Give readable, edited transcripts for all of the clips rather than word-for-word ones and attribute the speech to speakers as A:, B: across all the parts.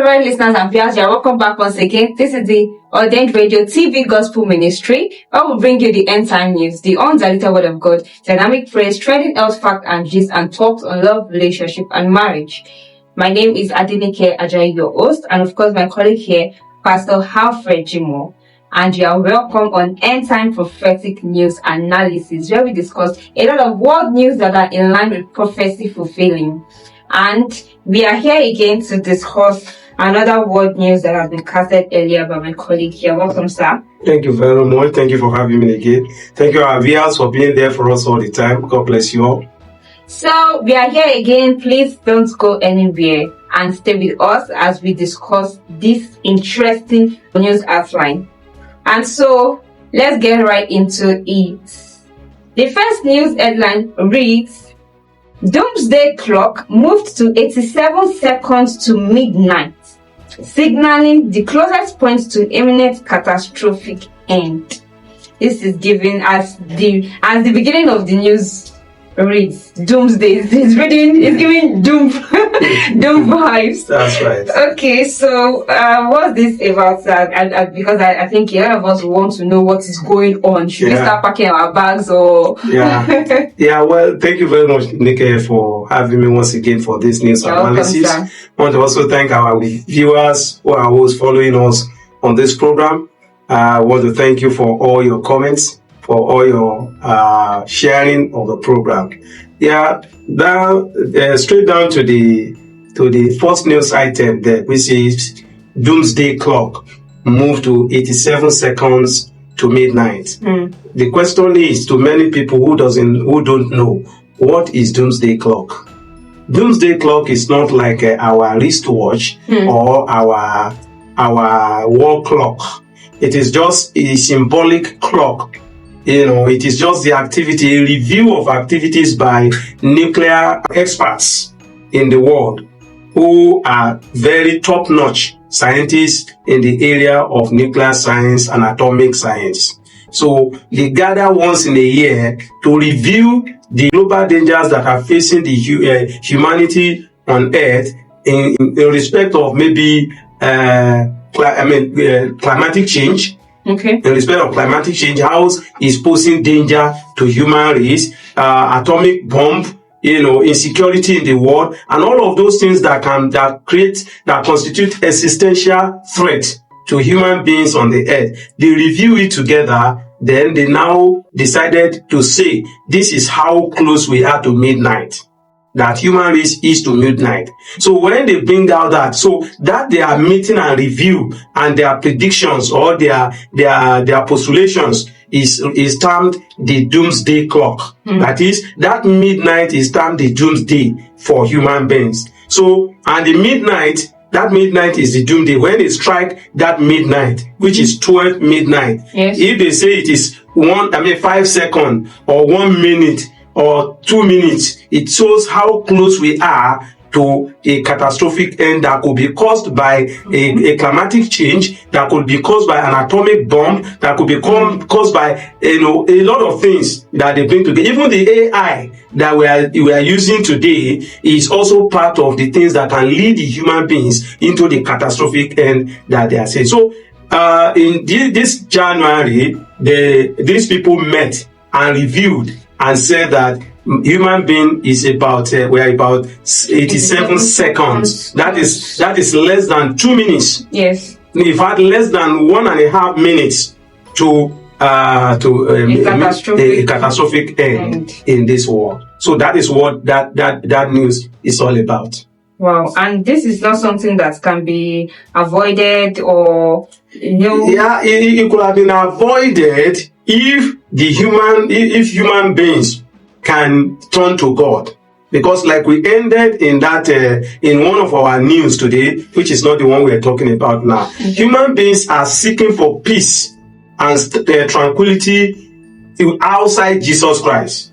A: favorite listeners and viewers, you're welcome back once again. This is the Ordained Radio TV Gospel Ministry, where we bring you the end time news, the undiluted word of God, dynamic praise, trading health, fact and gist, and talks on love, relationship, and marriage. My name is Adenike Ajayi, your host, and of course my colleague here, Pastor Alfred Jimo. And you are welcome on End Time Prophetic News Analysis, where we discuss a lot of world news that are in line with prophecy fulfilling. And we are here again to discuss another world news that has been casted earlier by my colleague here. Welcome, sir.
B: Thank you very much. Thank you for having me again. Thank you, our viewers, for being there for us all the time. God bless you all.
A: So, we are here again. Please don't go anywhere and stay with us as we discuss this interesting news outline. And so, let's get right into it. The first news headline reads, Doomsday clock moved to 87 seconds to midnight, signaling the closest point to imminent catastrophic end. This is given as the beginning of the news reads. Doomsday is giving doom vibes.
B: That's right.
A: Okay, so what's this about? Because I think a lot of us want to know what is going on. Should we start packing our bags or?
B: Yeah. Well, thank you very much, Nike, for having me once again for this news analysis. I want to also thank our viewers who are always following us on this program. I want to thank you for all your comments, for all your sharing of the program. Straight down to the first news item there, which is Doomsday clock moved to 87 seconds to midnight. The question is, to many people who don't know, what is Doomsday clock? Doomsday clock is not like our wristwatch or our wall clock. It is just a symbolic clock. It is just the activity, a review of activities by nuclear experts in the world who are very top-notch scientists in the area of nuclear science and atomic science. So they gather once in a year to review the global dangers that are facing the humanity on Earth in respect of maybe climatic change.
A: Okay.
B: In respect of climatic change, how is posing danger to human race, atomic bomb, insecurity in the world, and all of those things that constitute existential threat to human beings on the earth. They review it together, then they now decided to say, this is how close we are to midnight. That human race is to midnight. So when they bring out that they are meeting and review, and their predictions or their postulations is termed the Doomsday clock. That is, that midnight is termed the Doomsday for human beings. So, and that midnight is the Doomsday. When they strike that midnight, which is 12 midnight, if they say it is 5 seconds or 1 minute, or 2 minutes, it shows how close we are to a catastrophic end that could be caused by a climatic change, that could be caused by an atomic bomb, that could be caused by a lot of things that they bring together. Even the AI that we are using today is also part of the things that can lead the human beings into the catastrophic end that they are saying. So in this January, these people met and reviewed and said that human being is we are about 87 seconds. That is less than 2 minutes.
A: Yes.
B: In fact, less than 1.5 minutes to a catastrophic end in this world. So that is what that news is all about.
A: Wow, and this is not something that can be avoided or
B: Yeah, it could have been avoided if human beings can turn to God. Because like we ended in that in one of our news today, which is not the one we are talking about now, human beings are seeking for peace and tranquility outside Jesus Christ.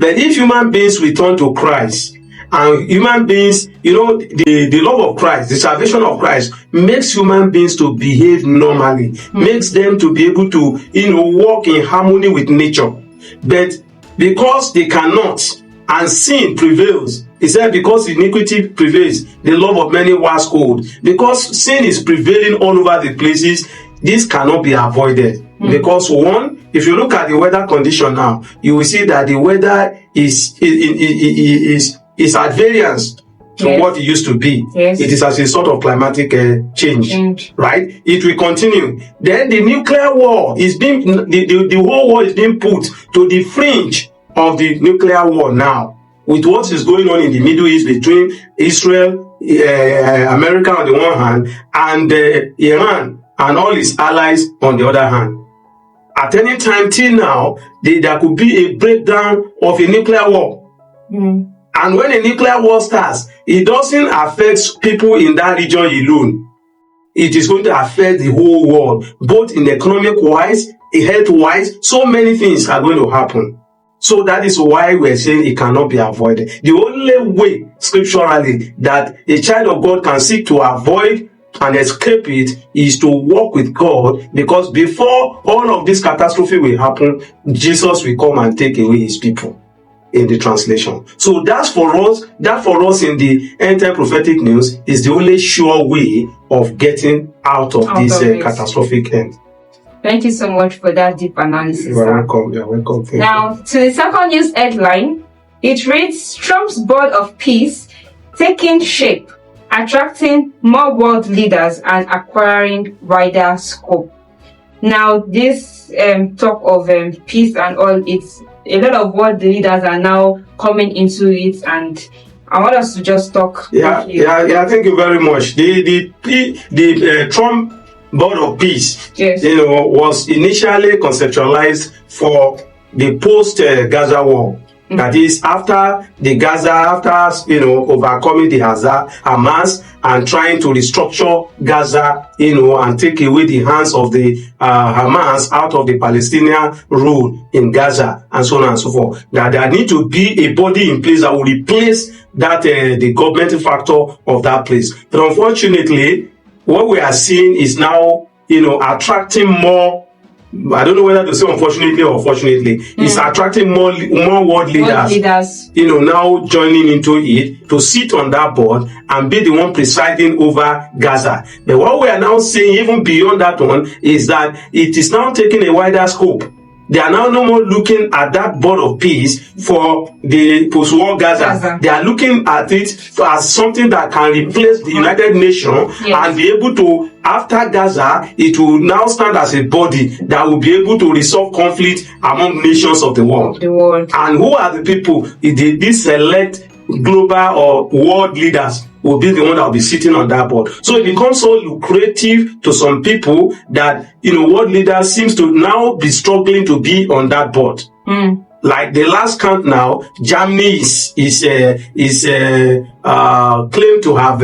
B: But if human beings return to Christ, and human beings, the love of Christ, the salvation of Christ makes human beings to behave normally, makes them to be able to, walk in harmony with nature. But because they cannot, and sin prevails, He said, because iniquity prevails, the love of many wax cold. Because sin is prevailing all over the places, this cannot be avoided. Because one, if you look at the weather condition now, you will see that the weather is at variance to what it used to be.
A: Yes.
B: It is as a sort of climatic change, right? It will continue. Then the nuclear war is being, the whole war is being put to the fringe of the nuclear war now, with what is going on in the Middle East between Israel, America on the one hand, and Iran and all its allies on the other hand. At any time till now, there could be a breakdown of a nuclear war. And when a nuclear war starts, it doesn't affect people in that region alone. It is going to affect the whole world, both in economic-wise, health-wise. So many things are going to happen. So that is why we're saying it cannot be avoided. The only way, scripturally, that a child of God can seek to avoid and escape it is to walk with God, because before all of this catastrophe will happen, Jesus will come and take away his people in the translation. So that for us in the end time prophetic news is the only sure way of getting out of this catastrophic end.
A: Thank you so much for that deep analysis.
B: You're welcome. You're welcome.
A: Now, to the second news headline, it reads, Trump's board of peace taking shape, attracting more world leaders and acquiring wider scope. Now, this talk of peace and all, it's a lot of world leaders are now coming into it, and I want us to just talk.
B: Yeah. Thank you very much. The Trump board of peace,
A: yes,
B: was initially conceptualized for the post-Gaza war. That is, after overcoming the Hamas and trying to restructure Gaza, and take away the hands of the Hamas out of the Palestinian rule in Gaza, and so on and so forth. That there need to be a body in place that will replace that the governmental factor of that place. But unfortunately, what we are seeing is now, attracting more. I don't know whether to say unfortunately or fortunately, it's attracting more world leaders, now joining into it to sit on that board and be the one presiding over Gaza. But what we are now seeing, even beyond that one, is that it is now taking a wider scope. They are now no more looking at that board of peace for the post-war Gaza. They are looking at it as something that can replace the United Nations, and be able to, after Gaza, it will now stand as a body that will be able to resolve conflict among nations of the world. And who are the people? These select global or world leaders will be the one that will be sitting on that board. So it becomes so lucrative to some people that, world leaders seems to now be struggling to be on that board. Like the last count now, Germany is claimed to have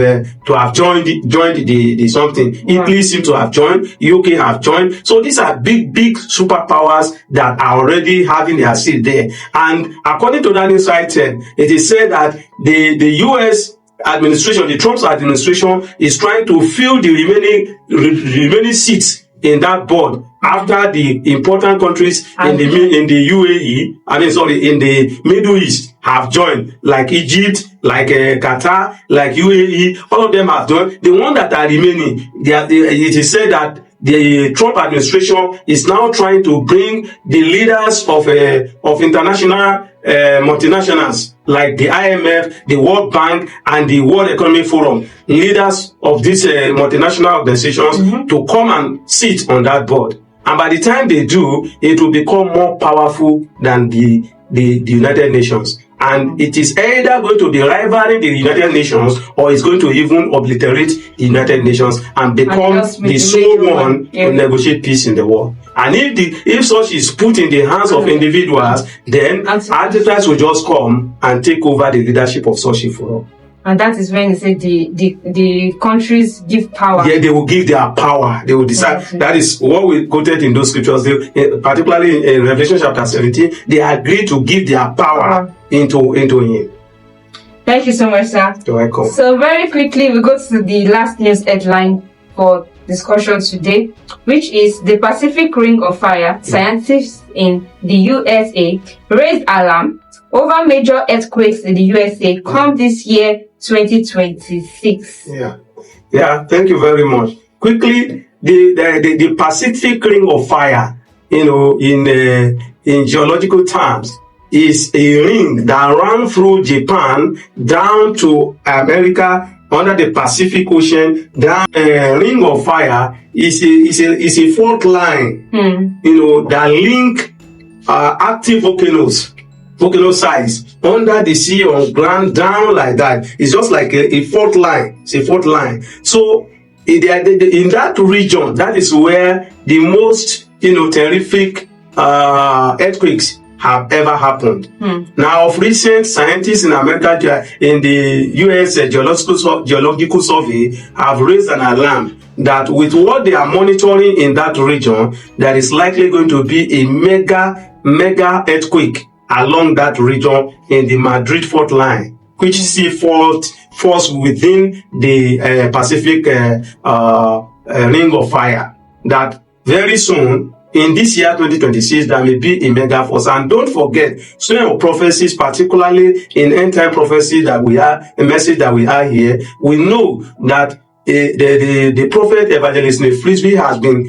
B: joined the something. Italy seems to have joined. UK have joined. So these are big superpowers that are already having their seat there. And according to that insight, it is said that the US administration, the Trump's administration, is trying to fill the remaining seats in that board after the important countries in the UAE, in the Middle East have joined, like Egypt, like Qatar, like UAE. All of them have joined. The one that are remaining, it is said that the Trump administration is now trying to bring the leaders of international multinationals like the IMF, the World Bank, and the World Economic Forum, leaders of these multinational organizations, to come and sit on that board. And by the time they do, it will become more powerful than the United Nations. And it is either going to be rivaling the United Nations, or it's going to even obliterate the United Nations and become the sole one to negotiate peace in the world. And if such is put in the hands of individuals, then adversaries will just come and take over the leadership of such a forum.
A: And that is when they say the countries give power.
B: Yeah, they will give their power. They will decide. That is what we quoted in those scriptures. Particularly in Revelation chapter 17, they agreed to give their power into him.
A: Thank you so much, sir.
B: You're welcome.
A: So very quickly, we go to the last news headline for discussion today, which is the Pacific Ring of Fire. Scientists in the USA raised alarm over major earthquakes in the USA come this year, 2026.
B: Yeah, thank you very much. Quickly, the Pacific Ring of Fire, in geological terms, is a ring that ran through Japan down to America under the Pacific Ocean. That ring of fire is a fault line, that link active volcano sites under the sea or ground down like that. It's just like a fault line. It's a fault line. So in that region, that is where the most terrific earthquakes have ever happened. Now, of recent, scientists in America, in the U.S. Geological Survey, have raised an alarm that with what they are monitoring in that region, there is likely going to be a mega earthquake along that region in the Madrid fault line, which sea fault falls within the Pacific Ring of Fire. That very soon, in this year 2026, there may be a mega force. And don't forget, some of prophecies, particularly in end time prophecy that we are, a message that we are here, we know that the prophet evangelist Frisbee has been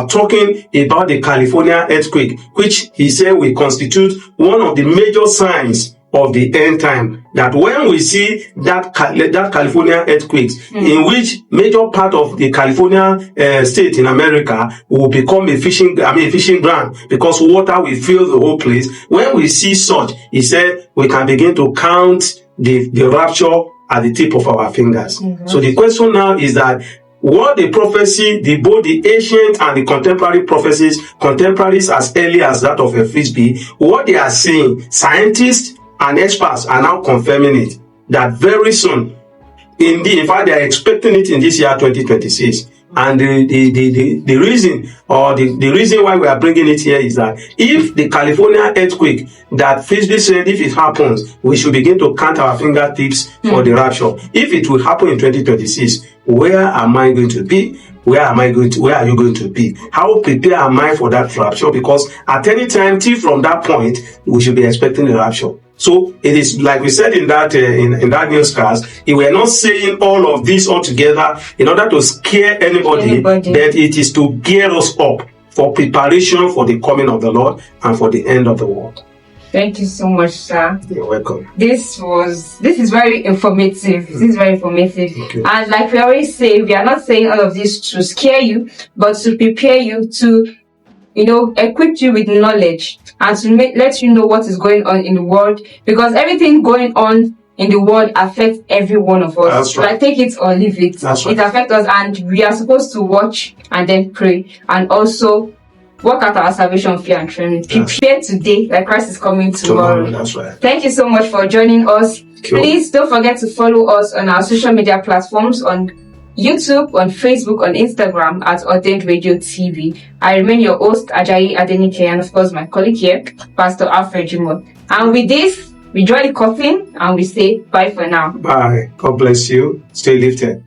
B: talking about the California earthquake, which he said will constitute one of the major signs of the end time. That when we see that California earthquakes, in which major part of the California state in America will become a fishing ground, because water will fill the whole place. When we see such, he said we can begin to count the rapture at the tip of our fingers. So the question now is that what the prophecy, both the ancient and the contemporaries as early as that of a Frisbee, what they are saying, scientists and experts are now confirming it, that very soon, in fact, they are expecting it in this year 2026. And the reason why we are bringing it here is that if the California earthquake that Frisbee said, if it happens, we should begin to count our fingertips for the rapture. If it will happen in 2026, where am I going to be? Where are you going to be? How prepared am I for that rapture? Because at any time till from that point, we should be expecting the rapture. So it is like we said in that newscast, we are not saying all of this all together in order to scare anybody, but it is to gear us up for preparation for the coming of the Lord and for the end of the world.
A: Thank you so much, sir.
B: You're welcome.
A: This is very informative. This is very informative. And like we always say, we are not saying all of this to scare you, but to prepare you, to equip you with knowledge and to let you know what is going on in the world, because everything going on in the world affects every one of us.
B: That's right.
A: Like, take it or leave it.
B: That's right.
A: It affects us, and we are supposed to watch and then pray, and also work out our salvation, fear and trembling. Prepare today, like Christ is coming tomorrow.
B: That's right.
A: Thank you so much for joining us. Please don't forget to follow us on our social media platforms, on YouTube, on Facebook, on Instagram at Ordained Radio TV. I remain your host, Ajayi Adenike, and of course my colleague here, Pastor Alfred Jimo. And with this, we join the coffin and we say bye for now.
B: Bye. God bless you. Stay lifted.